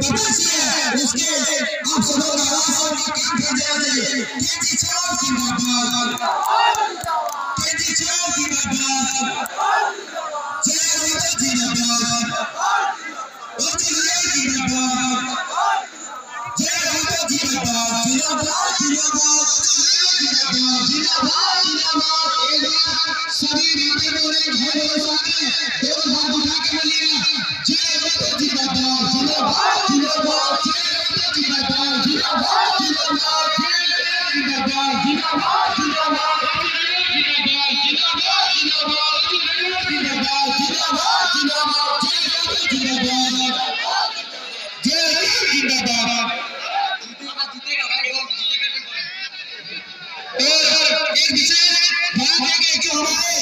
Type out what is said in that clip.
उसके आप सब लोग आवाज और काम कर जाएंगे केजी चौक की बाबा केजी चौक की बाबा जय माता दी बाबा ओजी की बाबा जय माता दी बाबा जिंदाबाद जिंदाबाद जिंदाबाद जिंदाबाद एक बार सभी माता बोले जय बोले दोनों हाथ उठा के बोलिए जय माता दी बाबा जिंदाबाद जिंदाबाद एक विशेष बात है कि जो हमारे